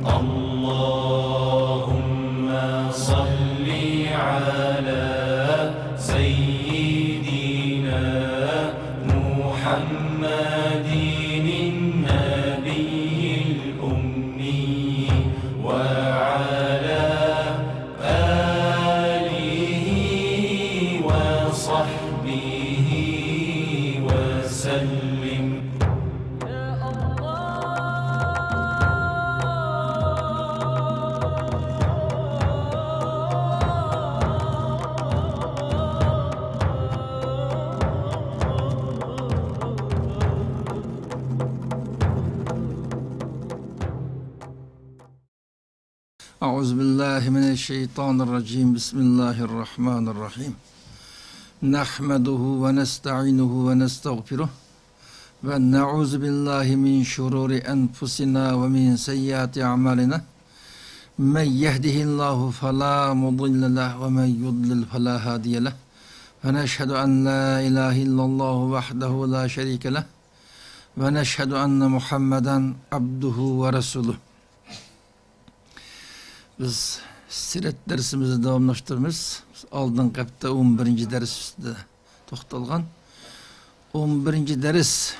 اللهم صل على سيدنا محمد النبي الأمي وعلى آله وصحبه وسلم. أعوذ بالله من الشيطان الرجيم. بسم الله الرحمن الرحيم. نحمده ونستعينه ونستغفره ونعوذ بالله من شرور أنفسنا ومن سيئات أعمالنا. من يهده الله فلا مضل له ومن يضلل فلا هادي له. ونشهد أن لا إله إلا الله وحده لا شريك له. ونشهد أن محمدا عبده ورسوله. Biz siret dersimizi devamlaştırmışız. Aldığın kapta 11. ders üstünde toxtalgan. 11. ders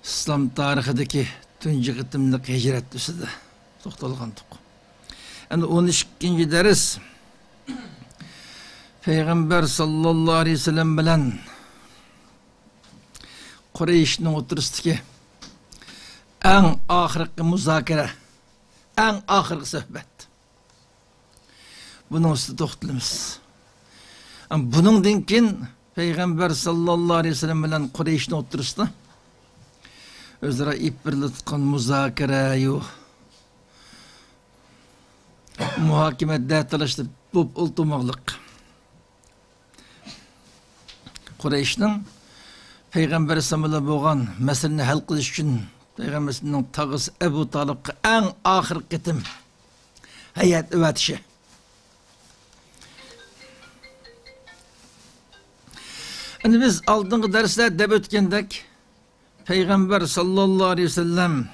İslam tarixideki tunji qitimliq hicret üstünde toxtalgan. Yani 12. ders Peygamber sallallahu aleyhi ve sellem bilen Qureysh'nin oturusdaki en ahirki muzakere, en ahirki sohbet. Bunun üstü toxtalımız. Bunun dinkin Peygamber sallallahu aleyhi ve sellem bilen Qureysh'nin oturusda özara ip birletken muzakere yok. Muhakemede talaştı bu ultumağlık. Qureysh'nin Peygamber sallallahu boğan meselini hal kılış için Peygamber'in tağısı Ebu Talib'e en ahir qitim hayat öğretişi. Yani biz aldığımız dersler deb ötkendek Peygamber sallallahu aleyhi ve sellem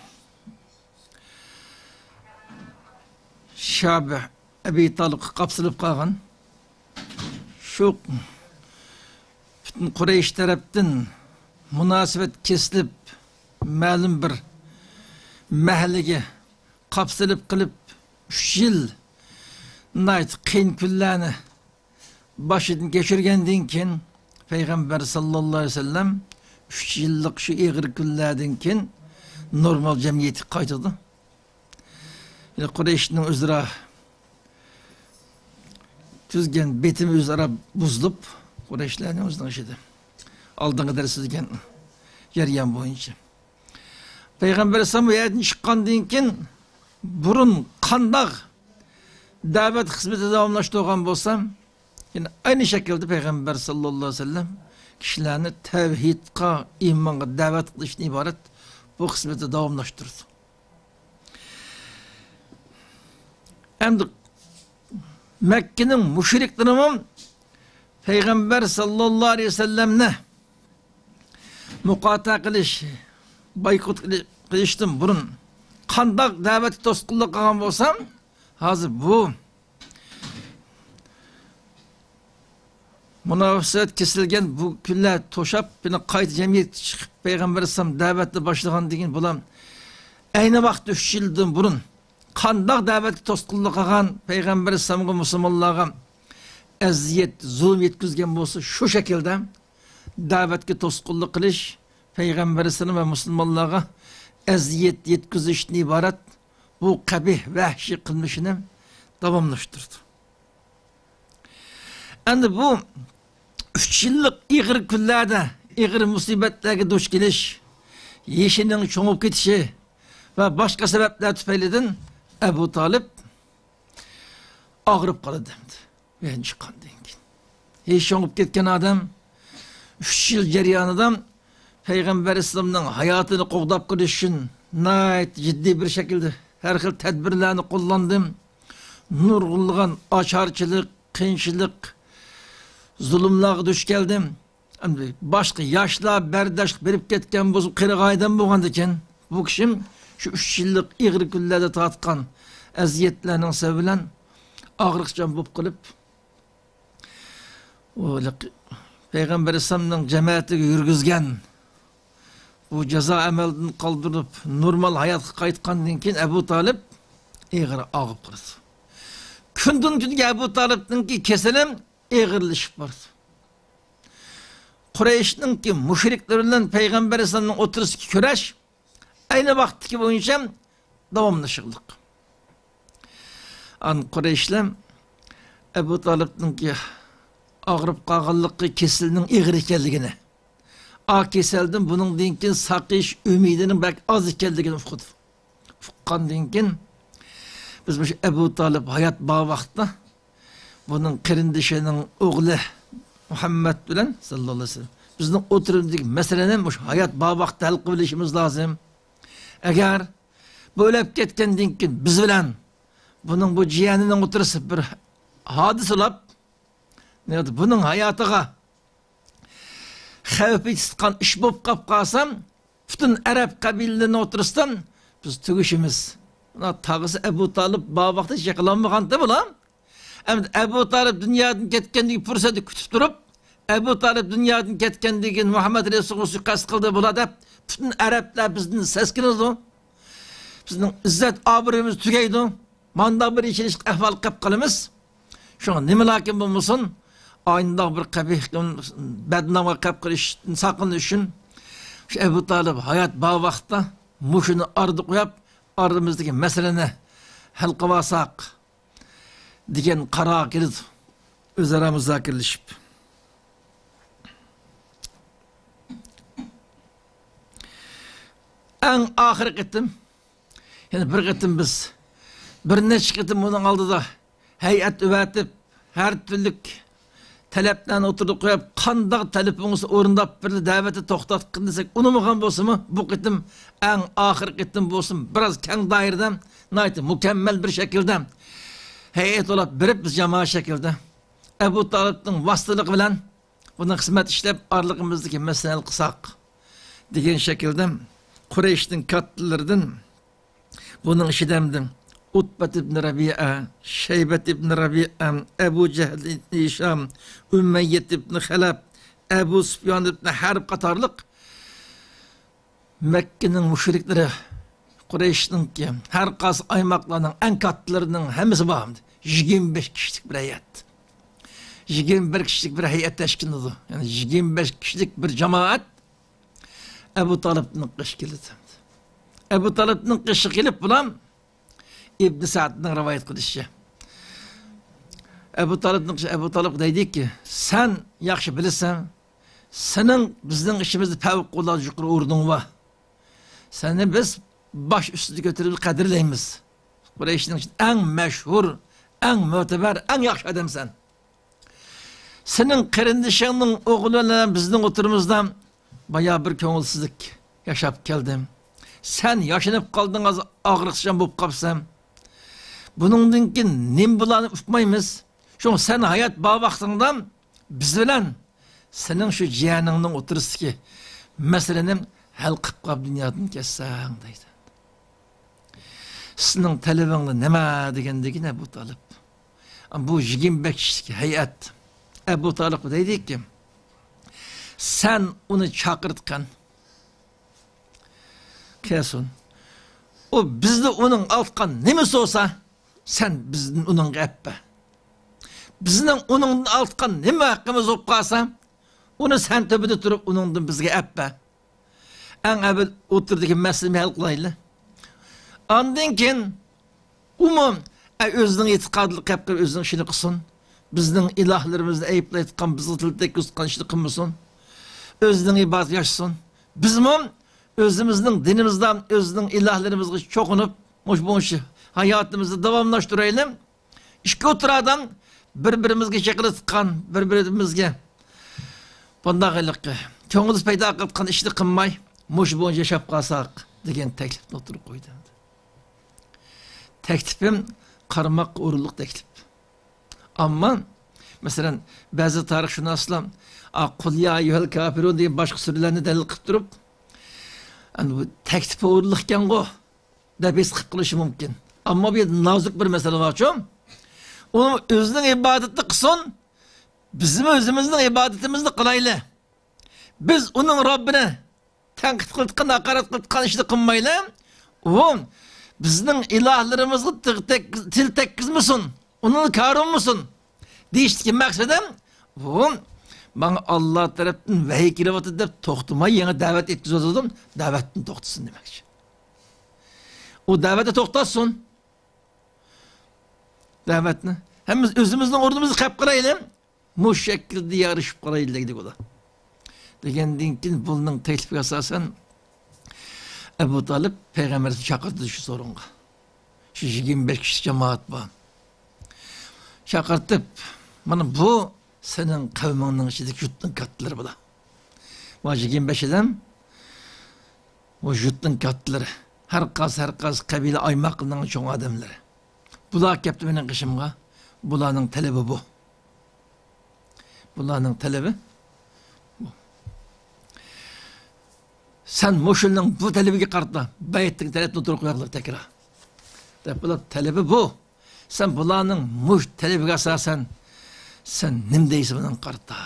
Şabi Ebu Talib'e kapsılıp kalgan şu bütün Kureyş tarafından münasebet kesilip ma'lum bir mahallaga kapsılıp kılıp 3 yıl qiyin kunlarni boshidan kechirgandan keyin Peygamber sallallahu aleyhi ve sellem 3 yıllık şu ig'ir kunlardan keyin normal jamiyatga qaytadi. Yani Qureyshning o'zaro tuzgan betimi o'zaro buzilib Qureyshlarning o'zining ishida oldingi darsizgan jarayon bo'yicha Peygamber sallallahu aleyhi ve sellem chiqqandan keyin burun qandoq da'vat xizmati davomlashtirgan bo'lsam, yani aynı şekilde Peygamber sallallahu aleyhi ve sellem kişilerini tevhidga, imanga davet qilishdan iborat bu xizmati davomlashtirdi. Endi Mekke'nin müşriklerinin Peygamber sallallahu aleyhi ve sellem'ne muqata qilish, boykot qilishdan burun qandoq da'vat to'sqinlik qilgan bo'lsam, hozir bu munosabat kesilgan bu kunlar to'shab, buni qayta jamiyat chiqib Peygamber sallam da'vatni boshlagan degan bo'lam. Ayni vaqtda 3 yildan burun qandoq da'vatga to'sqinlik qilgan Peygamber sallamga musulmonlarga aziyat, zulm yetkazgan bo'lsa, shu shaklda da'vatga to'sqinlik qilish Peygamber sallam va musulmonlarga aziyat yetkazishdan iborat bu qabih, vahshiy qilmishini davomlashtirdi. Endi bu 3 yillik ig'ir kunlarda, ig'ir musibatlarga duch kelish, yeshining cho'ngib ketishi va boshqa sabablar tufaylidan Ebu Talib og'rib qoldi. Men chiqqandan keyin. Yeshi cho'ngib ketgan odam 3 yil jarayonida Peygamber İslam'ның hayatını qo'g'dab qilish uchun nayt jiddiy bir şekilde her xil tadbirlarni qo'llandim. Nurg'unlagan ocharchilik, qiyinchilik, zulmlarga duch keldim. Boshqa yoshlar bardosh berib ketgan bo'lsa, qirg'aydan bo'lgan ekan, bu kishim Şu 3 yıllık igri kunlarda tatkan aziyetlerinin sebebiyle ağırlıkcan bulup kılıp Peygamber Aleyhisselam'ın cemaatine yürgüzgen bu ceza amelini kaldırıp normal hayatı kayıtkandan keyin Ebu Talib eğri ağıp kırdı. Kündün günge Ebu Talib'nin ki keselim eğirleşip vardı. Kureyş'nin ki müşriklerinden Peygamber Aleyhisselam'ın oturuşu ki köreş aynı vaktiki boyunca devamlaşıklık. An Kureyş'le Ebu Talib'nin ki ağırıp kalğanlıkı kesilinin eğir ekenligini keseldim bunun dinkin sakış ümidinin belki az ekenligini ufkudu. Ufkan dinkin biz bu Ebu Talib hayat bağ vaxtda bunun kırındışının oğlu Muhammed bilen sallallahu aleyhi ve sellem bizning oturumdaki meselenin bu hayat bağ vaxtda hal kılışımız lazım. Eğer böyle ketkendan keyin biz bilen bunun bu ciyanının oturası bir hadis olap ne bunun hayatıga xavfi tutkan iş bolup kap kalsam bütün Arap kabilelerine oturustan biz tügüşümüz. Tağısı Ebu Talib bağ vaxtı yakalanmagan da bulam. Ebu Talib dünyadan ketkendigi fırsatı kütüp durup Ebu Talib dünyadan ketkendigi Muhammed Resulü kast kıldı bula dep bütün Araplar bizden seskiniz. Bizning izzat obro'yimiz tugaydi. Manda bir işiniz ahval qilib qilamiz. Şuna nima lakin bo'lmasin, aynda bir qabih badnamga qilib qilishdan saqlanish uchun shu Ebu Talib hayat bağ vaqtda mushuni ardı qo'yib, ardimizdagi masalani hal qilsak degan qaror keldi. O'zaro muzokiralashib. Eng oxirgi qitim yani bir qitim biz bir neçe qitim bunun aldıda heyet üvetip her türlük taleplerini oturduk koyup qandaq talebinizi orundap bir daveti toxtatkın desek unumagan bolsa mı bu qitim en ahir qitim bolsun biraz keng dairden naytı mükemmel bir şekilde heyet olap birip biz cemaat şekilde Ebu Talib'nin vasıtılık bilen bunun hizmet işlep aralığımızdaki meseleni kısak degen şekilde Kureyş'in katlılarından bunun işidemdim. Utbet ibn Rabi'a, Şeybet ibn Rabi'a, Ebu Cehl ibn Hişam, Ümmeyyet ibn Halab, Ebu Süfyan ibn Harb katarlık Mekke'nin müşrikleri Kureyş'in ki her kas aymaklarının en katlılarının hemisi bağımdı. 25 kişilik bir heyet. 21 kişilik bir heyet teşkil oldu. Yani 25 kişilik bir cemaat Ebu Talib'nin kışı geldi. Ebu Talib'nin kışı gelip bulan İbn-i Sa'd'ın rivayet kılışı. Ebu Talib deydi ki sen yaxşı bilirsen senin bizden işimizde fevkalade yukarı ordun var. Seni biz baş üstü götürüp kadirleyimiz. Kureyş'in en meşhur, en müteber, en yaxşı adam sen. Senin kardeşinin oğluyla bizden oturumuzdan bayağı bir köngülsüzlük yaşap geldim. Sen yaşanıp kaldın az ağırlıkçan bulup kapsam. Bunun ki nim bulanıp ufmayımız. Çünkü sen hayat bağ vaxtından biz bilen senin şu cihanının oturursa ki meselenin hal qıp qab dünyadan kessen deydi. Senin talebinle neme degendeki ne Ebu Talib? Bu 25 kişilik heyet Ebu Talib deydi ki sen onu çakırtkan kesin. O bizde onun altkan nemesi olsa sen bizden onun eppe. Bizden onun altkan neme hakkımız olup kalsa onu sen tepede durup onun bizge eppe. En evvel oturdaki meselemi hal kılaylı. Andın ki umum özünün itikadılık yapıp özünün işini kısın. Bizden ilahlarımızda eyipla etkan, bizi tildeki ustakan işini kılmasın. Özünün ibadet yaşasın. Bizim özümüzün dinimizden, özünün ilahlarımızı çok unup, boş hayatımızı devamlaştırayalım. İşte oturadan birbirimizge şekilde tıkan, birbirimizge bundağılık, köngülüz peyda kılkan işini kılmay, boş yaşap kalsak degen teklifini oturup koydu. Teklifim karmak uğurluk teklif. Ama mesela bazı tarihşünaslar Kul ya eyyuhel kafirun diye başka sürülerini delil kıp durup yani bu teklif uğurlukken o deb his qilishi mumkin. Ammo bu nozik bir masala borchu. Uni o'zining ibodatini qilsin, bizim o'zimizning ibodatimizni qilaylik. Biz uning Robbini tanqid qilgan, haqorat qilgan ishni qilmaylik. U bizning ilohlarimizga til tekkizmasin, uning ko'rinmasin. Deyishdiki maqsadim bu bana Allah tarafından vahiy kelyapti deb to'xtamay yana da'vat etkizdim, da'vatni to'xtatsin demoqchi. O da'vatni to'xtatsin. Da'vatni hamiz o'zimizning o'rnimizni qilib qo'yaylik. Bu shaklda yarışib qolaylik dedik ular. Degandan keyin buning taklifiga asosan Ebu Talib payg'ambarni chaqirdi shu so'ringa. Shu 25 kishi jamoat bor. Chaqirtib, mana bu senin kavminin içindeki jutun katları bu da. Bu 25'den o jutun katları. Her kaz kabile aymakının çoğun adamları. Bu da yaptı benim kışımga. Bulanın talebi bu. Bulanın talebi bu. Sen Moşul'un bu talebi kartla bayettin talebini oturup koyarlar tekrar. Bulan talebi bu. Sen bulanın muş talebi asasen sen nim deysin bunun kartta.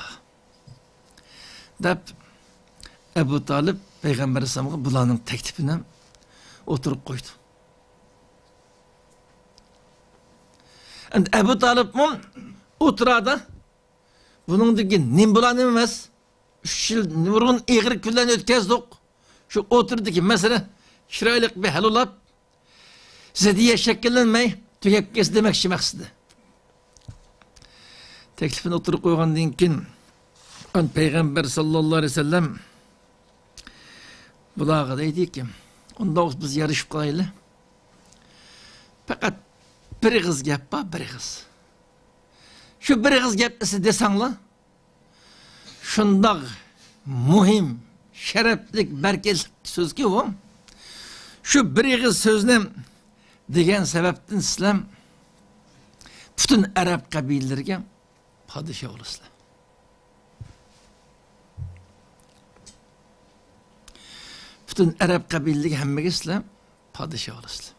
Dep Ebu Talib Peygamber Aleyhisselam'a bulanın teklifine oturup koydu. And Ebu Talib oturada bunun deki nim bulan emez. 3 yıl nurun eğri külden ötkezdik. Şu oturdu ki mesela şiraylık bir hal olap size diye şekillenmey tükep kes demek şimaksıdı. Teklifini oturup koygandan keyin Peygamber sallallahu aleyhi ve sellem bulağa deydi ki onda biz yarışıp kalaylı. Fakat bir kız gap var, bir kız. Şu bir kız gaplısı desanla şundak muhim, şereflik, berkelik söz ki o. Şu bir kız sözüne degen sebepten İslam bütün Arap kabilelerine padişah olasılar. Bütün Arap kabileleri hemmegisle padişah olasılar.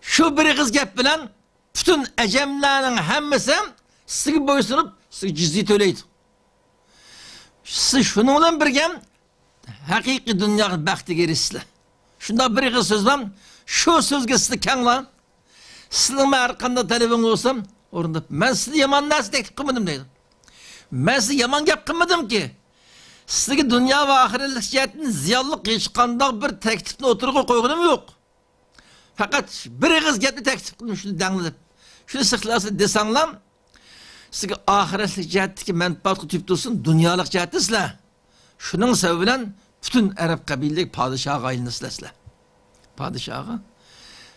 Şu bir kız gap bilen bütün ecemlerin hemmesi sizi boysunup sizi cizzi töyleydi. Siz şununla birge hakiki dünyanın baxti gerisizler. Şunda bir kız sözlem şu sözge sizi kanla sizin arkanda telefon olsam orada ben sizi yaman nasıl teklif kılmadım deydim. Ben sizi yaman gap kılmadım ki. Sizdeki dünya ve ahiretlik cihetinin ziyallık hiç kandak bir teklifini oturuğa koygunum yok. Fakat bir kız gapni teklif kıldım şunu danılıp. Şunu sıklarsa desanlam sizge ahiretlik cihetdeki menfaatı tüp olsun dünyalık cihetde sizler. Şunun sebebiyle bütün Arap kabilelik padişahı ayını sizler. Padişahı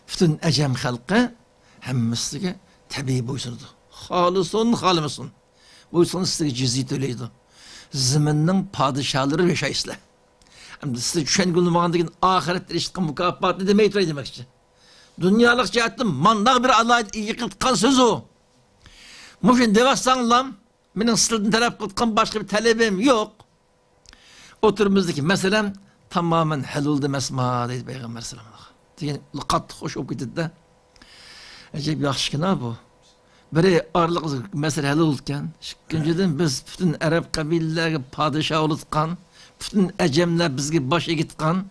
bütün ecem halkı hemmesine tabi boysunudu. Halıson, halımısın. Boysunu size cizit öyleydi. Ziminin padişahları yaşayısılar. Hem de size düşen günü bağındaki ahiretleri işitken mukafatlı demeyi türeyi demek için. Dünyalık cihetten mandak bir Allah yıkıltkan sözü o. Muşin devassanlam, benim sıldım taraf kıltkan başka bir talebim yok. Oturumuzdaki meselem tamamen helul demesma deydi Peygamber sallallahu aleyhi ve sellem. Diyen kat hoş okuydu da. Acayip yaxşıkına bu. Biri ağırlık mesele helul olurken, önceden biz bütün Arap kabileleri padişah olutkan, bütün ecemler bizge başa gitkan,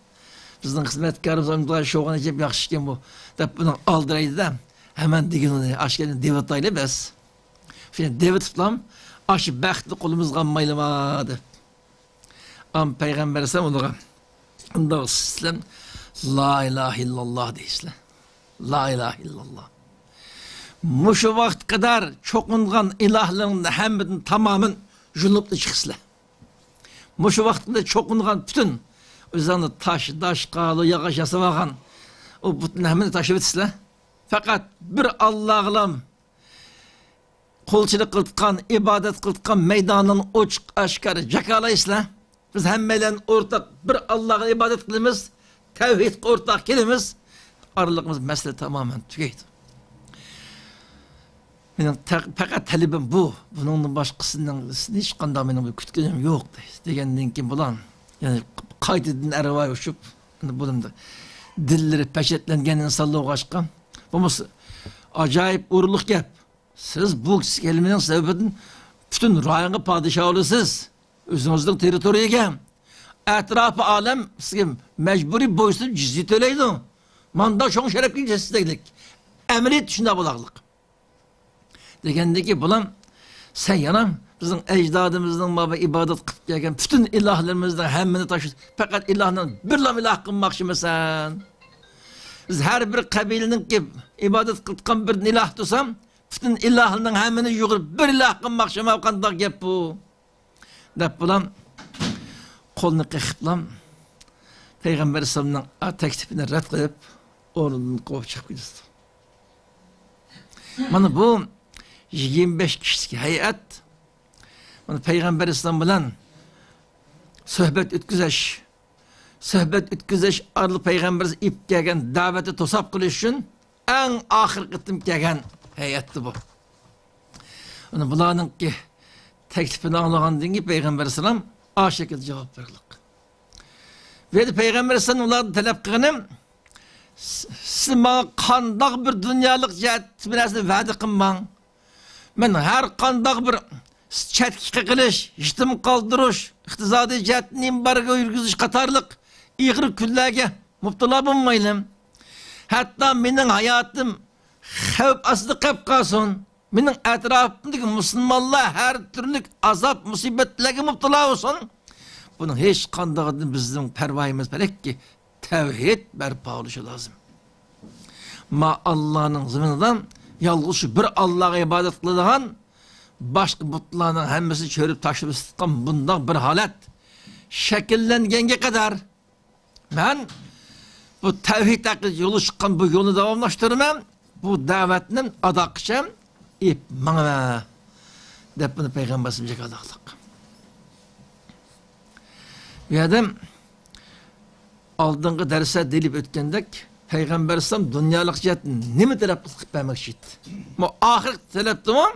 bizden hizmetkarımız amcalar şoğan acayip yaxşıken bu. Tabi bunu aldıraydı da, hemen digin aşkeden devet aylı bes. Şimdi devet tutlam, aşı bəxtli kolumuz qanmaylımadı. Am Peygamber sen onuğa, onda İslam, la ilahe illallah deysizler. La ilahe illallah. Muşu vakt kadar çokungan ilahların hemmetin tamamın juluplu çıksılar. Muşu vaktinde çokungan bütün üzerinde taş, kalı, yağış yasavagan o bütün hemmini taşı bitisler. Fakat bir Allah'la kolçılık kıltkan, ibadet kıltkan meydanın uçuk aşkarı cakalayısla biz hemmelen ortak bir Allah'a ibadet kılımız, tevhid ortak kelimiz, aralığımız mesele tamamen tükeydi. Benim fakat talebim bu. Bunun başkasından hiç kanda benim bir kütkenim yok. Degenden ki bulan yani kaydedin arabaya uçup bulundu. dilleri peşetlengen insanlığı kaçkan. Bu acayip uğurluk gap. Siz bu kelimenin sebebinin bütün rayonga padişah olursiz. Özünüzün teritoriyaga. Etrafı alem sizge mecburi boysun cizit öyleydi. Manda çoğun şerefli cesizlik. Emniyet düşünde bulaklık. Degendeki bulan sen yanam bizim ecdadımızdan baba ibadet kılıp gelgen bütün ilahlarımızdan hemmini taşır. Fakat ilahından bir lam ilah kılmak mesela. Biz her bir kabilenin ki ibadet kılkan bir ilah tutsam bütün ilahlarından hemmini yugur bir ilah kılmak şema kandak gep bu. Dep bulan kolunu kıkıplam Peygamber Sallallahu teklifini red kılıp onun kovup çıkıp gidiyordu. Mana bu 25 kişilik heyet mana Peygamber İslam bilan sohbet ötküzeş arlı Peygamber ip kelgen daveti tosap kılış üçün en ahir kıtım kelgen heyetti bu. Onu bulanın ki teklifini anlağandın ki Peygamber İslam a şekilde cevap verirlik. Ve de Peygamber İslam onlardan talep kılınım siz bana kandak bir dünyalık cihet bilasını vədi kılman. Ben her kandak bir çetkik kılış, iştim kaldırış, iktizadi cihetini imbarga yürgüzüş katarlık, iğri küllerge muptala bulmayalım. Hatta benim hayatım xevp aslı kep kalsın. Benim etrafımdaki Müslümanlar her türlü azap, musibetlerge muptala olsun. Bunun hiç kandağını bizim pervayımız belek ki tevhid berpa oluşu lazım. Ma Allah'ın zımından yalğız bir Allah'a ibadet kılığın başka mutluğunun hemmesi çörüp taşıp sıkan bundan bir halet şekillengenge kadar ben bu tevhid hakkı yolu çıkan bu yolu devamlaştırmam, bu davetinin adakışım ip bana deyip bunu Peygamber simcek adaklık. Bir adam aldığınız derse dilip ötkendek Peygamber İslam dünyalık cihetin nemi talep kılıp vermek için. Bu ahir talep tamam.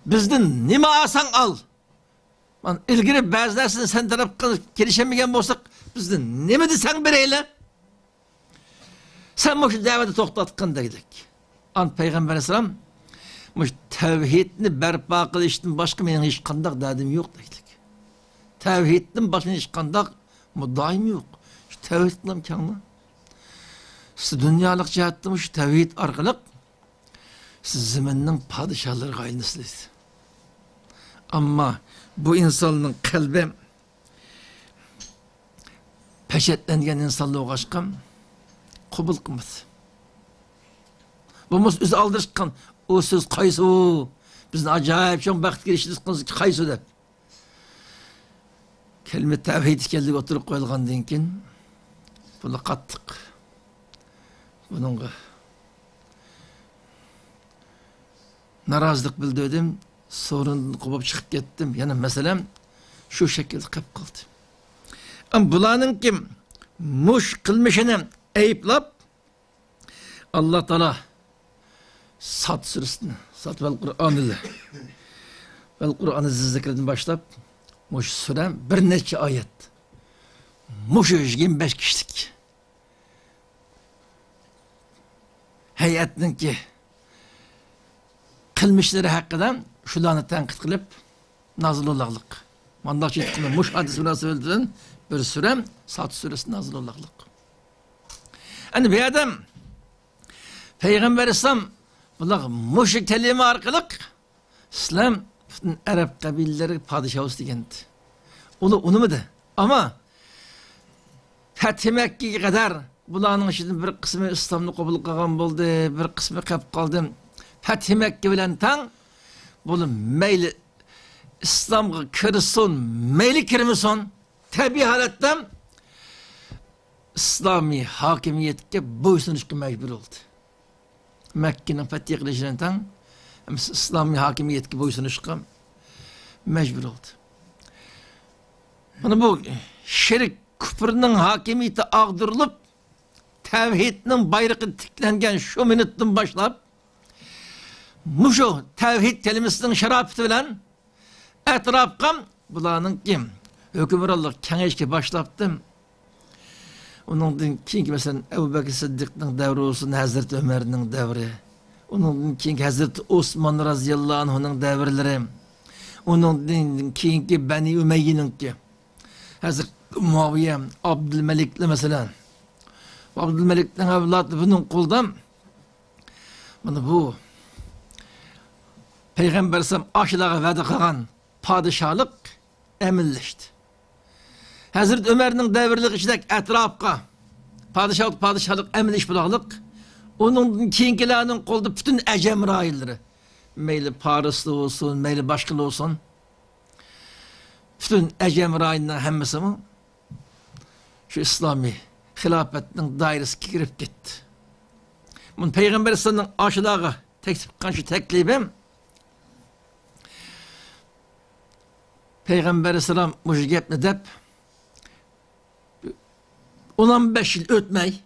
Bizden nemi alsan al. Ben ilgili bazılarını sen talep kılıp gelişemeyen olsak bizden nemi de sen bireyle. Sen bu daveti toktatkın dedik. An Peygamber İslam bu tevhidini berpa kılıştın başka benim hiç kandak derdim yok dedik. Tevhidin başka hiç kandak daim yok. Şu tevhid kılam kanlı. Siz dünyalık cihattım şu tevhid arkalık siz ziminin padişahları gayrınızlıyız. Ama bu insanın kalbi peşetlengen insanlığı kaçkan kubul kılmaz. Bu özü aldırışkan o söz kaysı o bizden acayip çok vakit girişiniz kaysı dep. Kelime tevhid keldik oturup koyulgan dinkin bunu kattık. Bunun narazılık bildirdim. Sorun kopup çıkıp gittim. Yani meselem şu şekilde kap kaldı. Ama bulanın kim muş kılmışını eyüplap Allah Teala Sad suresini Sad vel Kur'an'ı vel Kur'an'ı zikredin başlap muş surem bir neçe ayet muş 25 kişilik heyetinin ki kılmışları hakkında şularını tenkit kılıp nazıl olaklık. Mandak çetkinde muş hadis münasebetinden bir sürem Sad suresi nazıl olaklık. Yani bir adam Peygamber İslam bunlar muş kelime arkalık İslam bütün Arap kabileleri padişahı istegendi. Onu mu de? Ama Fethi Mekke'ye kadar bunların için bir kısmı İslam'ı kabul kılgan oldu, bir kısmı kap kaldı. Fethi Mekke bilen tan bunu meyli İslam'a kırılsın, meyli kirmisin tabi haletten İslami hakimiyetke boysunuşka mecbur oldu. Mekke'nin fethi kılışından tan İslami hakimiyetke boysunuşka mecbur oldu. Bu şirk küfrünün hakimiyeti ağdırılıp tevhidinin bayrağı tiklengen şu minuttan başlap muşu tevhid kelimesinin şerafeti bilen etrafkam bulanın kim hükümrallık kengeçke başlattım Onundan keyingi mesela Ebu Bekir Sıddık'ın devri olsun, Hazreti Ömer'in devri. Onundan keyingi Hazreti Osman radıyallahu anh'ın devirleri. Onundan keyingi Beni Ümeyye'ninki. Hazreti Muaviye, Abdülmelik'le mesela. Abdülmelik'in evladı bunun kuldan. Bu Peygamber Sam aşılağı vədi qılğan padişahlık emilleşti. Hazreti Ömer'in devirlik içindeki etrafka padişahlık emilleş bulaqlık. Onun keyinkilerinin kolda bütün Ecem railleri. Meyli Parisli olsun, meyli başkalı olsun. Bütün Ecem raillerinin hemmesi mi? Şu İslami hilafetinin dairesi girip gitti. Bunun Peygamber Sallallahu aşılağı şu teklifim Peygamber Sallallahu bu gepni dep 15 yıl ötmey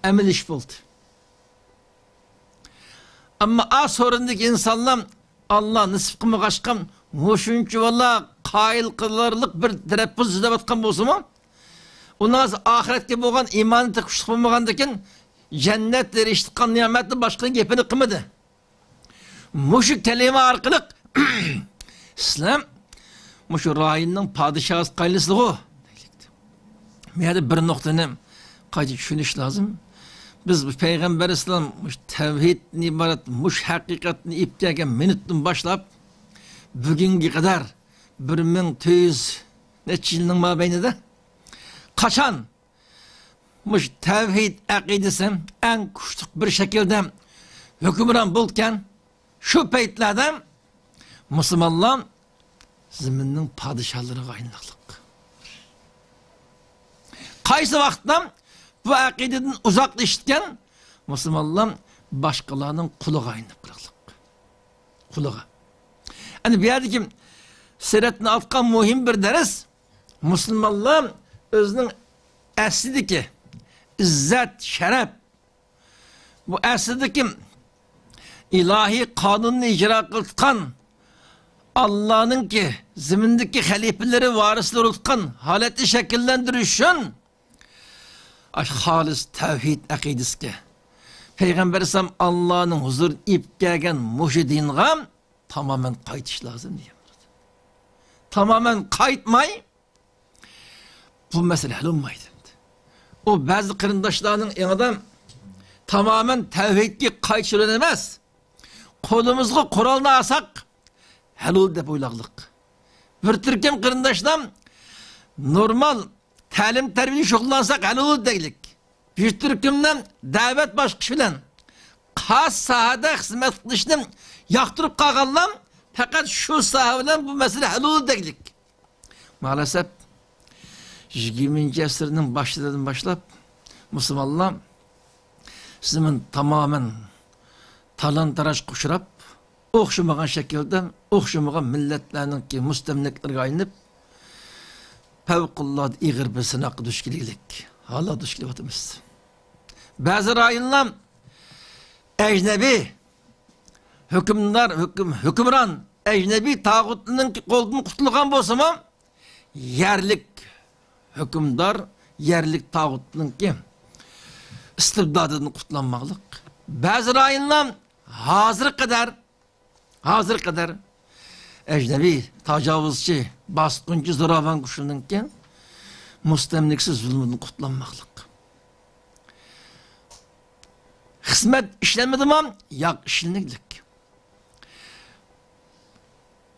emil iş buldu. Ama az sonraki insanlar Allah nisip kımı kaçkan hoşuncu valla kail kılarlık bir tereppüz yüzde batkan bolsa mı? Ondan ahiretke boğan imanı tıkıştık bulmağandakin cennetler iştikan nimetli başkanın gepini kımıdı. Muşu kelime arkalık İslam muşu rayının padişahı kaylısılığı meyade bir noktanı kaydı düşünüş lazım. Biz bu Peygamber İslam tevhidini ibaret muş hakikatini iptiyken minutun başlayıp bugünkü kadar 1400 neçə yılın mabeyninde kaçan muş tevhid akidesi en kuştuk bir şekilde hükümran bulken şu peytlerden Müslümanlar ziminin padişahları kaynaklık. Kaysı vaktidan bu akideden uzaklaşırken Müslümanlar başkalarının kulu kaynaklık. Kuluğa. Yani bir yerde ki siretini altkan muhim bir ders Müslümanlar özünün əslidiki izzet, şeref bu əslidiki ilahi kanununu icra kıltıkan Allah'ın ki zimindeki halifeleri varisleri tutkan haleti şekillendirişin halis tevhid akidesi Peygamber Sam Allah'ın huzur ip gelgen muşidinğam tamamen kayıtış lazım diye. Tamamen kayıtmay bu mesele hallolmaydı. O bazı kırındaşlarının yanında tamamen tevhidki kayıtış öğrenemez. Kolumuzda Kur'an'ı asak helal de boylaqlık. Bir Türk'üm kırındaşlam normal talim terbiyeni şoklansak helal deylik. Bir Türk'ümden davet başkışı bilen kas sahada hizmet kılışını yaktırıp kalkallam fakat şu sahabilen bu mesele helal deylik. Maalesef 20. asırının başlarından başlayıp Müslümanlar sizin tamamen talan taraş kuşurap okşamagan şekilde okşamagan milletlerinin ki müstemliklerine aynıp fevkullah iğir bir sınakı düşkililik hala düşkilivatımız. Bazı rayınlar ecnebi hükümran ecnebi tağutlunun kolunu kutluğun bolsa yerlik hükümdar yerlik tağutlunun ki istibdadını kutlanmaklık. Bazı rayınlar hazır kadar ecnebi, tacavuzçı, baskıncı, zoravan kuşununken müstemliksiz zulmünü kutlanmaklık. Hizmet işlenmedi mi? Yak işleneklik.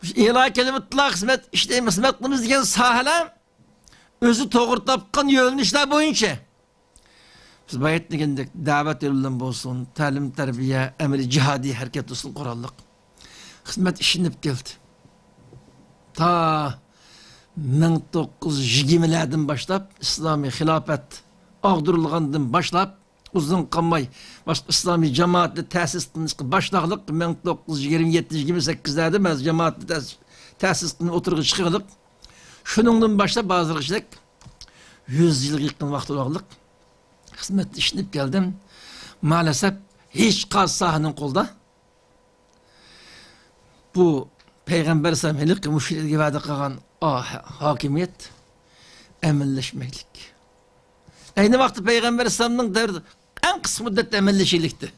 İlahi kelimetullah hizmet işleyimiz, hizmetlimiz diyen sahalar özü doğru tapkan yolunu işler boyunca biz bayet degendik davet yolundan bolsun, talim, terbiye, emri, cihadi hareket olsun, kurallık. Hizmet işinip geldi. Ta 1920'lerden başlap İslami hilafet ağdırılğandan başlap uzun kalmay İslami cemaatli tesis başlaqlıq 1927-28'lerde biz cemaatli tesis oturğu çıkırdık. Şunundan başlap bazı kişilik 100 yıl yıkın vakti olaqlıq. Hizmet işinip geldim. Maalesef hiç kaz sahanın kolda. Bu Peygamber Sallallahu müşrik vədə qalğan hakimiyet emilleşmeklik. Ayni vaqtda Peygamber İslam'ın davrida en kısa müddetde emilleşilikti.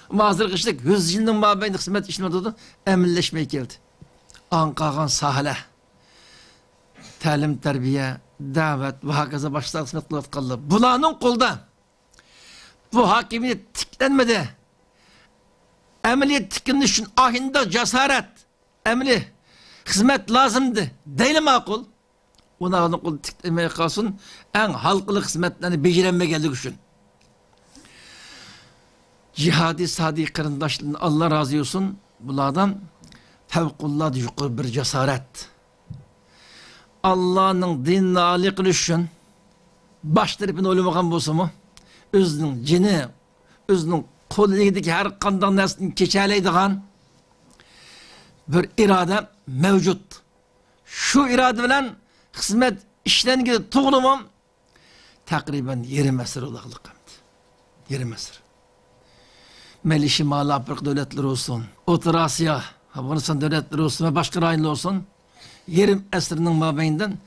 Ama hazırki işlik 100 yılın mabeyinde hizmet işlemedi, emilleşmeye geldi. Anqagan sahalə, təlim, tərbiyə, dəvət və hakaza başlar hizmet qılıb qaldı. Bunların qolda bu hakimiyet tiklenmedi. Əməliyyat tikilmiş üçün ahində cesaret, əmli, hizmet lazımdı. Değil maqul. Onların qolu tiklenmeye qalsın, en halkılı hizmetlerini becerenme geldik üçün. Cihadi sadi kırındaşlığını Allah razı olsun. Bunlardan fevkullah yukarı bir cesaret. Allah'ın dinini âli kılış üçün başlarıpın ölümüğün bolsa mu? Özünün cini, özünün kolideki her kandan nesini keçəleydiğen bir irade mevcut. Şu irade bilen hizmet işten gidip toğlumum takriben 20 esir olağılık hamd. 20 esir. Meli Şimali Afrika devletleri olsun, Orta Asya, Afganistan devletleri olsun ve başka rayonlar olsun, 20 esrinin mabeyinden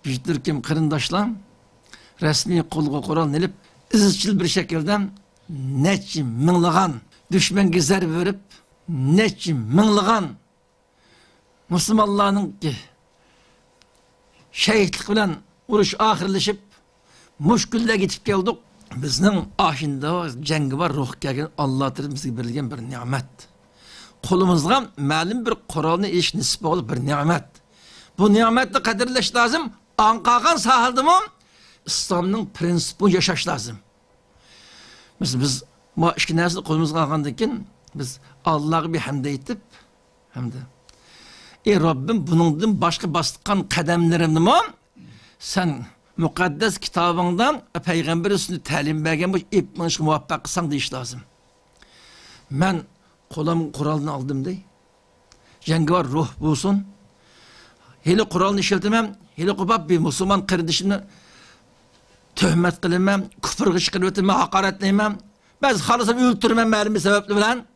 bir Türk'üm kırındaşla resmi kolga kural nelip izçil bir şekilde neçi minliğan düşman gezer verip neçi minliğan Müslümanların ki şehitlik bilen uruş ahirleşip muşkülle gitip geldik. Bizning ahinde cengi var, ruh gelgen Allah bizga berilgan bir nimet. Kolumuzga ma'lum bir Qur'onni ish nisbi olup bir nimet. Bu nimetni qadrlash lazım. Anqagan sahildimi İslamning prinsipi yaşash lazım. Biz bu ikki narsani qo'limizga olgandan keyin biz Allohga bir hamd aytib, hamda ey Rabbim buningdan boshqa bosgan qadamlarimni sen mukaddes kitabından Peygamber üstünde talim bergen bu ipmanışkı muvaffak kısan deyiş lazım. Ben kolamın kuralını aldım dey. Cengivar ruh bulsun. Hele kuralını işletemem. Hele kubab bir Müslüman kardeşimle töhmet kılamam. Küfür kışkırıp etmem. Hakaretleyemem. Ben halasam öldürmem mermi sebepli bilen.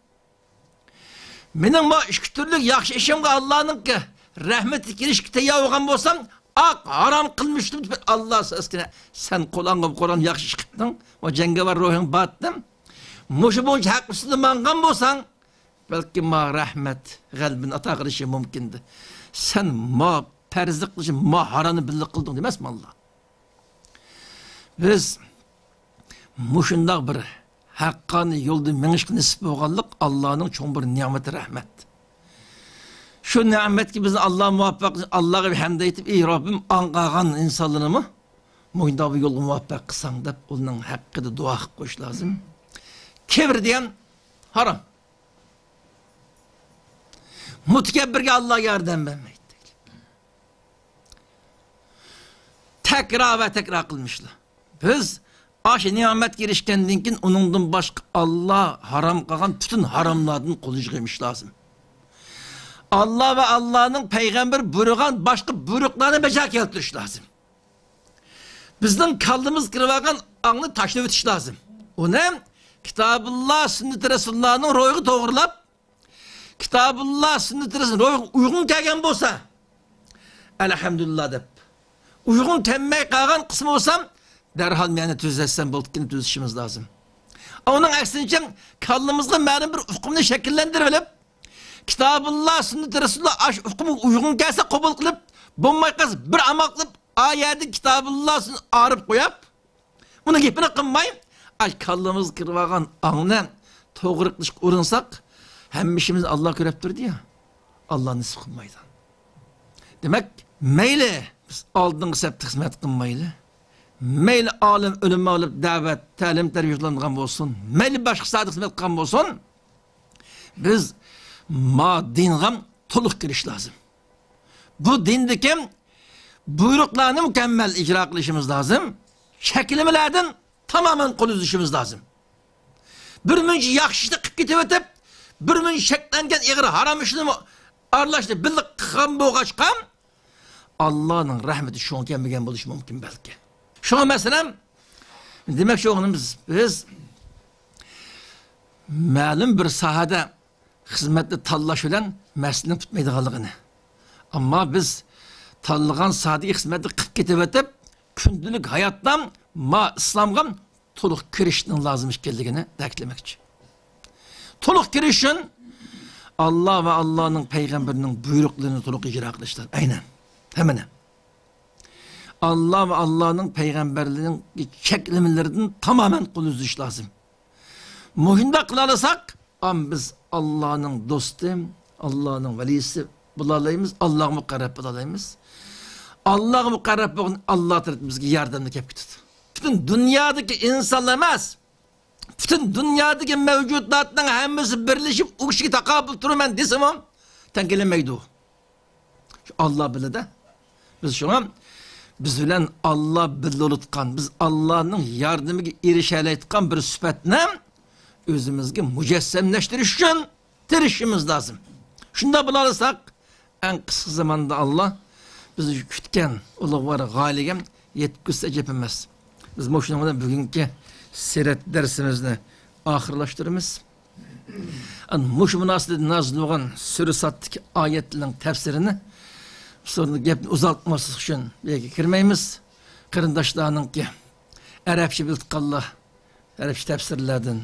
Benim bu iki türlük yakşı işimde Allah'ın ki rahmeti girişkite yavuğan bolsam ak haram kılmıştım. Allah seskine sen kolan Kur'an yakşı çıktın. O cengivar ruhun battım. Muşu boyunca haklısını mangan bolsan belki ma rahmet kalbin ata kılışı mümkündü. Sen ma perzlik kılışı ma haranı billik kıldın demez mi Allah? Biz muşundak bir hakkani yolda menişki nisip oğanlık Allah'ın çoğun bir nimeti rahmet. Şu nimet ki bizi Allah muvaffak, Allah'a bir hamd etip, ey Rabbim anqagan insanlarımı muhinde bu yolu muvaffak kısan deyip, onun hakkıda dua koş lazım. Kibir diyen haram. Mutekebbirge Allah yardım vermeydi. Tekrar ve tekrar kılmışlar. Biz aşı nimet girişkendiğin ki onundan başka Allah haram kılan bütün haramlardan kolucuymuş lazım. Allah ve Allah'ın peygamber buyurgan başka buyruklarını becer keltiriş lazım. Bizden kaldığımız kırvagan anını taşla ötüş lazım. O ne? Kitabullah, sünnet-i Resulullah'ın royu doğrulap, Kitabullah, sünnet-i Resulullah'ın royu uygun kelgen bolsa, elhamdülillah deyip, uygun temmeye kalgan kısmı olsam, derhal meyane tüzleşsem boltkini tüzleşimiz lazım. Onun aksine kaldığımızda meyane bir hukumunu şekillendirebilip, Kitabullah, sünnet-i Resulullah aş hukumu uygun gelse kabul kılıp, bulmay kaz bir amal kılıp, ayeti Kitabullah'ını ağrıp koyap, bunu gipine kınmayın, ay kallımız kırvagan anla toğrıklık urunsak, hem işimiz Allah göreptirdi ya, Allah nisip kılmaydı. Demek, meyle biz aldığın septi hizmet kılmaylı, meyle alim ölüme alıp davet, talim, terbiyetlerinden olsun, meyle başka sadık hizmet kılgan olsun, biz ma dingam toluk giriş lazım. Bu dindeki buyruklarını mükemmel icra kılışımız lazım. Şekilmelerden tamamen kol üzüşümüz lazım. Bir münci yakışıklı kıp gitip bir münci şeklengen iğri haram işini arlaştı bildik kıkan boğaçkan Allah'ın rahmeti şu an gelmegen buluş mümkün belki. Şu an mesela demek şu an biz malum bir sahada hizmetli tallaş olan mesleğini tutmaydıqalıqını. Ama biz tallagan sadi hizmetli kıp gitip günlük hayattan ma İslamga to'liq kirishning lozim ekanligini ta'kidlamoqchi. To'liq kirish uchun Allah ve Allah'ın peygamberinin buyruqlarini to'liq icra qilishlar. Aynen. Hemen. Allah ve Allah'ın peygamberliğinin çeklemelerinden tamamen kul üzüş lazım. Muhinda kılarsak, biz Allah'ın dostu, Allah'ın velisi bulalayımız, Allah'ı mukarrab bulalayımız. Allah'ı mukarrab bugün Allah tarafımızga yardımını kep gitdi. Bütün dünyadaki insanlar emas, bütün dünyadaki mevcutlarning hammasi birleşip o kişiga taqobil turaman desam ham tankelenmaydi o. Allah biladi. Biz şuna biz bilan Allah bilolutkan, biz Allah'ın yardımıga erişalayotgan bir sifatni o'zimizga mujassamlashtirish uchun tirishimiz lazım. Shunda bilarsak, en kısa zamanda Allah bizi kutgan ulug'vor g'oyaga yetkazsa gap emas. Biz shundan bilan bugungi sirat darsimizni oxirlashtiramiz. Mush munosabatda nozil bo'lgan sura satdagi oyatlarning tafsirini sonra gapni uzaltmaslik uchun belki kirmaymiz. Qarindoshlarningki arabcha bildiqanlar, arabcha tafsirlardan,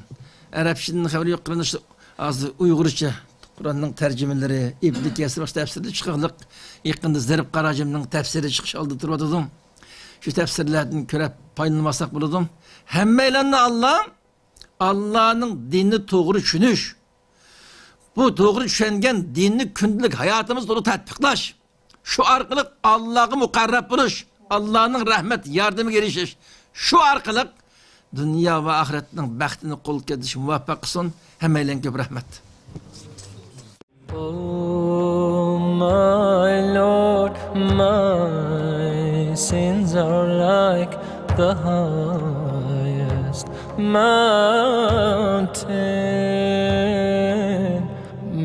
arabchaning xabari yo'q qarindoshlar hozir uyg'urcha Kur'an'ın tercümeleri, İbn Kesir baş tefsiri çıkıqlıq, yaqında Zerib Qarajimning tefsiri çıkış aldı turvadım. Şu tefsirlerden körep paylanmasak buladım. Hemmeyle Allah'ın dinini doğru düşünüş. Bu doğru düşüngen dinini günlük hayatımız dolu tatbiklaş. Şu arkalık Allah'ı mukarrab buluş. Allah'ın rahmet yardımı gelişiş. Şu arkalık dünya ve ahiretinin bəxtini kol kediş muvaffaq kılsın. Hemmeyle köp rahmet. Oh my Lord, my sins are like the highest mountain.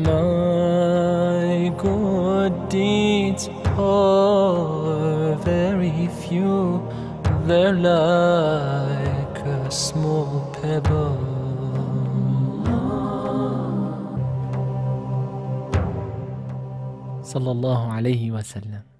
My good deeds are very few, they're like a small pebble. صلى الله عليه وسلم.